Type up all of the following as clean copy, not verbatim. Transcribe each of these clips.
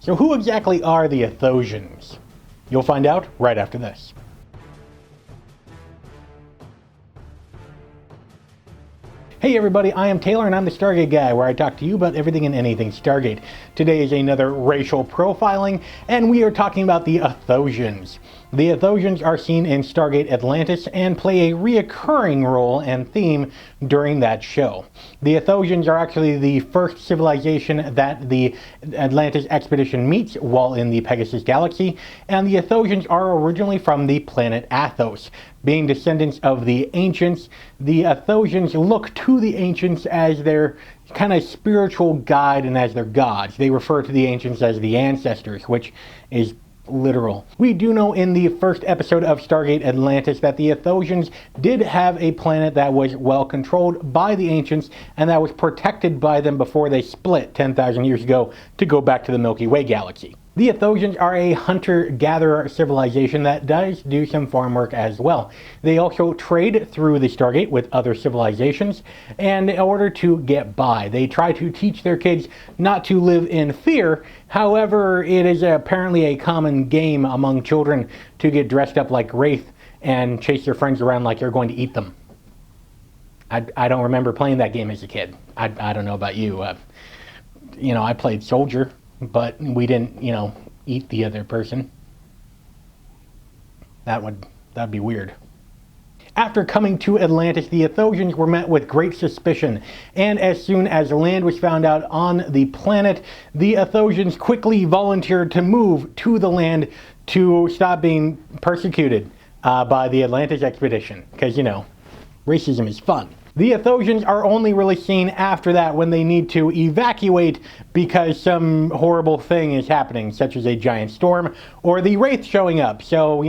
So who exactly are the Athosians? You'll find out right after this. Hey everybody, I am Taylor and I'm the Stargate Guy, where I talk to you about everything and anything Stargate. Today is another racial profiling, and we are talking about the Athosians. The Athosians are seen in Stargate Atlantis and play a reoccurring role and theme during that show. The Athosians are actually the first civilization that the Atlantis Expedition meets while in the Pegasus galaxy, and the Athosians are originally from the planet Athos. Being descendants of the ancients, the Athosians look to the ancients as their kind of spiritual guide and as their gods. They refer to the ancients as the ancestors, which is literal. We do know in the first episode of Stargate Atlantis that the Athosians did have a planet that was well controlled by the ancients and that was protected by them before they split 10,000 years ago to go back to the Milky Way galaxy. The Athosians are a hunter-gatherer civilization that does do some farm work as well. They also trade through the Stargate with other civilizations, and in order to get by, they try to teach their kids not to live in fear. However, it is apparently a common game among children to get dressed up like Wraith and chase their friends around like you're going to eat them. I don't remember playing that game as a kid. I don't know about you. I played soldier, but we didn't, eat the other person. That'd be weird. After coming to Atlantis, the Athosians were met with great suspicion, and as soon as land was found out on the planet, the Athosians quickly volunteered to move to the land to stop being persecuted by the Atlantis Expedition, because, racism is fun. The Athosians are only really seen after that when they need to evacuate because some horrible thing is happening, such as a giant storm or the Wraith showing up. So,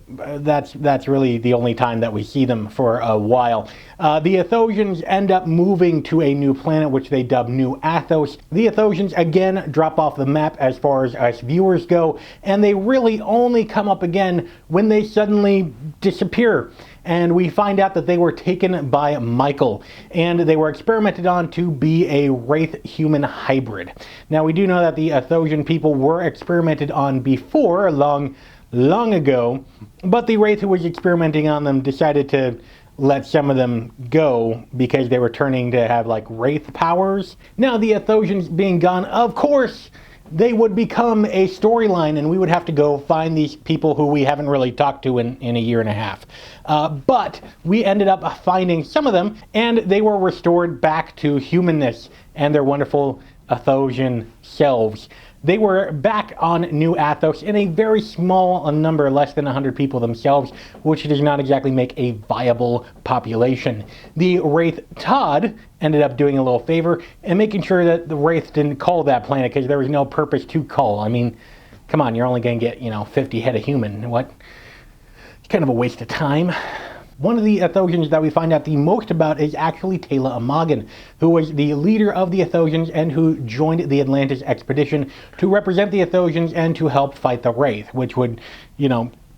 that's really the only time that we see them for a while. The Athosians end up moving to a new planet, which they dub New Athos. The Athosians again drop off the map as far as us viewers go, and they really only come up again when they suddenly disappear. And we find out that they were taken by Michael, and they were experimented on to be a Wraith-human hybrid. Now, we do know that the Athosian people were experimented on before, long ago, but the Wraith who was experimenting on them decided to let some of them go because they were turning to have like Wraith powers. Now, the Athosians being gone, of course, they would become a storyline, and we would have to go find these people who we haven't really talked to in a year and a half. But we ended up finding some of them, and they were restored back to humanness and their wonderful Athosian selves. They were back on New Athos in a very small number, less than 100 people themselves, which does not exactly make a viable population. The Wraith Todd ended up doing a little favor and making sure that the Wraith didn't cull that planet because there was no purpose to cull. I mean, come on, you're only going to get, 50 head of human. What? It's kind of a waste of time. One of the Athosians that we find out the most about is actually Taylor Amagan, who was the leader of the Athosians and who joined the Atlantis Expedition to represent the Athosians and to help fight the Wraith, which would,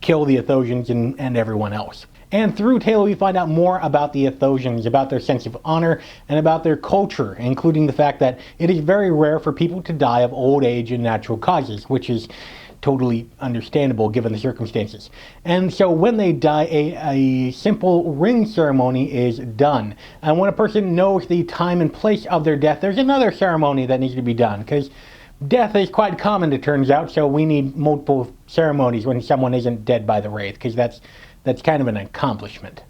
kill the Athosians and everyone else. And through Taylor, we find out more about the Athosians, about their sense of honor, and about their culture, including the fact that it is very rare for people to die of old age and natural causes, which is totally understandable given the circumstances. And so when they die, a simple ring ceremony is done. And when a person knows the time and place of their death, there's another ceremony that needs to be done, because death is quite common, it turns out, so we need multiple ceremonies when someone isn't dead by the Wraith, because that's kind of an accomplishment.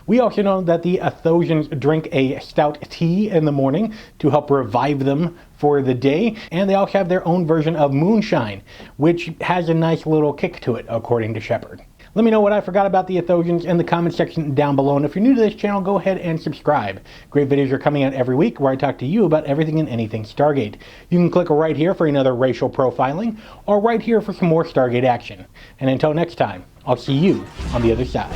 We also know that the Athosians drink a stout tea in the morning to help revive them for the day, and they also have their own version of moonshine, which has a nice little kick to it, according to Shepard. Let me know what I forgot about the Athosians in the comment section down below, and if you're new to this channel, go ahead and subscribe. Great videos are coming out every week where I talk to you about everything and anything Stargate. You can click right here for another racial profiling, or right here for some more Stargate action. And until next time, I'll see you on the other side.